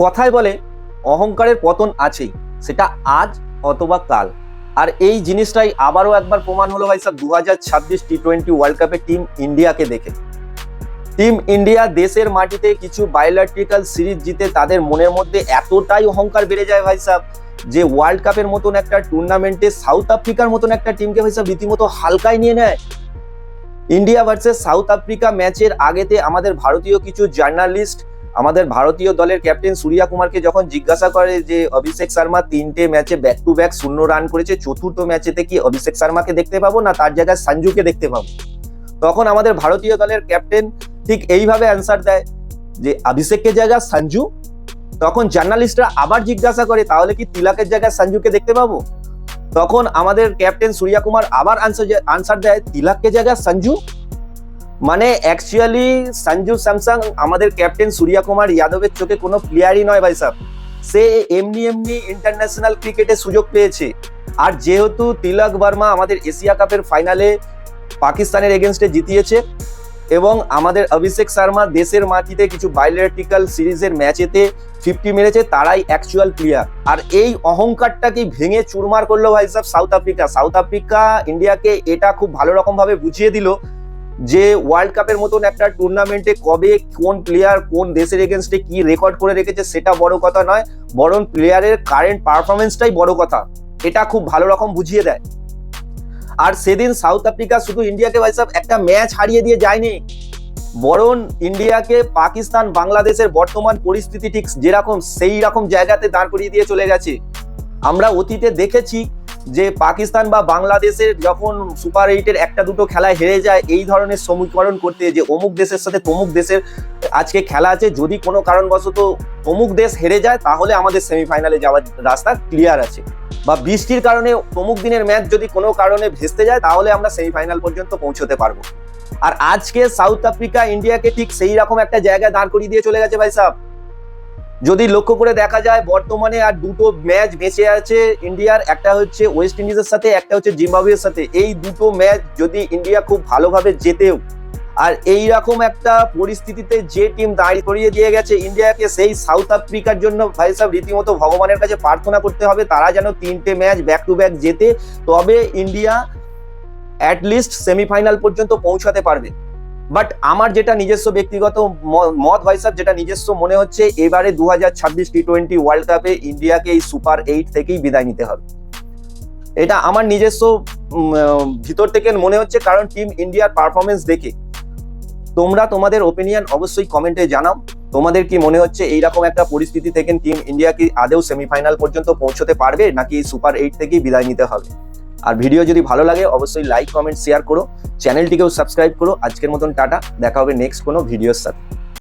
কথায় বলে অহংকারের পতন আছেই, সেটা আজ অথবা কাল। আর এই জিনিসটাই আবারও একবার প্রমাণ হলো ভাই সাহেব 2026 টি20 ওয়ার্ল্ড কাপে টিম ইন্ডিয়াকে দেখে। টিম ইন্ডিয়া দেশের মাটিতে কিছু বায়োলজিক্যাল সিরিজ জিতে তাদের মনের মধ্যে এতটাই অহংকার বেড়ে যায় ভাই সাহেব, যে ওয়ার্ল্ড কাপের মতন একটা টুর্নামেন্টে সাউথ আফ্রিকার মতন একটা টিমকে ভাই সাহেব রীতিমতো হালকায় নিয়ে নেয়। ইন্ডিয়া ভার্সেস সাউথ আফ্রিকা ম্যাচের আগেতে আমাদের ভারতীয় কিছু জার্নালিস্ট আমাদের ভারতীয় দলের ক্যাপ্টেন সূর্যা কুমারকে যখন জিজ্ঞাসা করে যে অভিষেক শর্মা 3টে ম্যাচে ব্যাক টু ব্যাক 0 রান করেছে, চতুর্থ ম্যাচেতে কি অভিষেক শর্মাকে দেখতে পাবো না তার জায়গায় সঞ্জুকে দেখতে পাবো, তখন আমাদের ভারতীয় দলের ক্যাপ্টেন ঠিক এইভাবে অ্যান্সার দেয় যে অভিষেককে জায়গায় সঞ্জু। তখন জার্নালিস্টরা আবার জিজ্ঞাসা করে তাহলে কি তিলকের জায়গায় সঞ্জুকে দেখতে পাবো, তখন আমাদের ক্যাপ্টেন সূর্যা কুমার আবার আনসার দেয় তিলককে জায়গায় সঞ্জু। মানে অ্যাকচুয়ালি সঞ্জু স্যামসং আমাদের ক্যাপ্টেন সূর্যা কুমার যাদবের চোখে কোনো প্লেয়ারই নয় ভাই সাহেব, সে এমনি ইন্টারন্যাশনাল ক্রিকেটে সুযোগ পেয়েছে। আর যেহেতু তিলক বর্মা আমাদের এশিয়া কাপের ফাইনালে পাকিস্তানের এগেনস্টে জিতিয়েছে এবং আমাদের অভিষেক শর্মা দেশের মাটিতে কিছু বায়োলজিক্যাল সিরিজের ম্যাচেতে 50 মেরেছে, তারাই অ্যাকচুয়াল প্লেয়ার। আর এই অহংকারটাকে ভেঙে চুরমার করলো ভাই সাহেব সাউথ আফ্রিকা ইন্ডিয়াকে এটা খুব ভালো রকম ভাবে বুঝিয়ে দিল যে ওয়ার্ল্ড কাপের মতন একটা টুর্নামেন্টে কবে কোন প্লেয়ার কোন দেশের এগেনস্টে কি রেকর্ড করে রেখেছে সেটা বড় কথা নয়, বরং প্লেয়ারের কারেন্ট পারফরমেন্সটাই বড় কথা। এটা খুব ভালো রকম বুঝিয়ে দেয়। আর সেদিন সাউথ আফ্রিকা শুধু ইন্ডিয়াকে ভাই সাহেব একটা ম্যাচ হারিয়ে দিয়ে যায়নি, বরং ইন্ডিয়াকে পাকিস্তান বাংলাদেশের বর্তমান পরিস্থিতি ঠিক যেরকম সেই রকম জায়গাতে দাঁড় করিয়ে দিয়ে চলে গেছে। আমরা অতীতে দেখেছি যে পাকিস্তান বা বাংলাদেশের যখন সুপার 8-এর একটা দুটো খেলায় হেরে যায়, এই ধরনের সমীকরণ করতে যে অমুক দেশের সাথে তমুক দেশের আজকে খেলা আছে, যদি কোনো কারণবশত তমুক দেশ হেরে যায় তাহলে আমাদের সেমিফাইনালে যাওয়ার রাস্তা ক্লিয়ার আছে, বা বৃষ্টির কারণে তমুক দিনের ম্যাচ যদি কোনো কারণে ভেস্তে যায় তাহলে আমরা সেমিফাইনাল পর্যন্ত পৌঁছতে পারবো। আর আজকে সাউথ আফ্রিকা ইন্ডিয়াকে ঠিক সেই রকম একটা জায়গায় দাঁড় করিয়ে দিয়ে চলে গেছে ভাই সাহেব। যদি লক্ষ্য করে দেখা যায় বর্তমানে আর দুটো ম্যাচ বেঁচে আছে ইন্ডিয়ার, একটা হচ্ছে ওয়েস্ট ইন্ডিজের সাথে, একটা হচ্ছে জিম্বাবুয়ের সাথে। এই দুটো ম্যাচ যদি ইন্ডিয়া খুব ভালোভাবে জেতেও, আর এইরকম একটা পরিস্থিতিতে যে টিম দাঁড়িয়ে করিয়ে দিয়ে গেছে ইন্ডিয়াকে, সেই সাউথ আফ্রিকার জন্য ভাই সাহেব রীতিমতো ভগবানের কাছে প্রার্থনা করতে হবে তারা যেন 3টে ম্যাচ ব্যাক টু ব্যাক জেতে, তবে ইন্ডিয়া অ্যাটলিস্ট সেমিফাইনাল পর্যন্ত পৌঁছাতে পারবে। বাট আমার যেটা নিজস্ব ব্যক্তিগত মত ভাই সাহেব, যেটা নিজস্ব মনে হচ্ছে এবারে 2026 টি20 ওয়ার্ল্ড কাপে ইন্ডিয়াকে এই সুপার 8 থেকেই বিদায় নিতে হবে। এটা আমার নিজস্ব ভিতর থেকে মনে হচ্ছে, কারণ টিম ইন্ডিয়ার পারফরমেন্স দেখে। তোমরা তোমাদের ওপিনিয়ন অবশ্যই কমেন্টে জানাও, তোমাদের কি মনে হচ্ছে এইরকম একটা পরিস্থিতি থেকে টিম ইন্ডিয়া কি আদেও সেমিফাইনাল পর্যন্ত পৌঁছতে পারবে নাকি সুপার 8 থেকেই বিদায় নিতে হবে। আর ভিডিও যদি ভালো লাগে অবশ্যই লাইক কমেন্ট শেয়ার করো, চ্যানেলটিকেও সাবস্ক্রাইব করো। আজকের মতন টাটা, দেখা হবে নেক্সট কোনো ভিডিওর সাথে।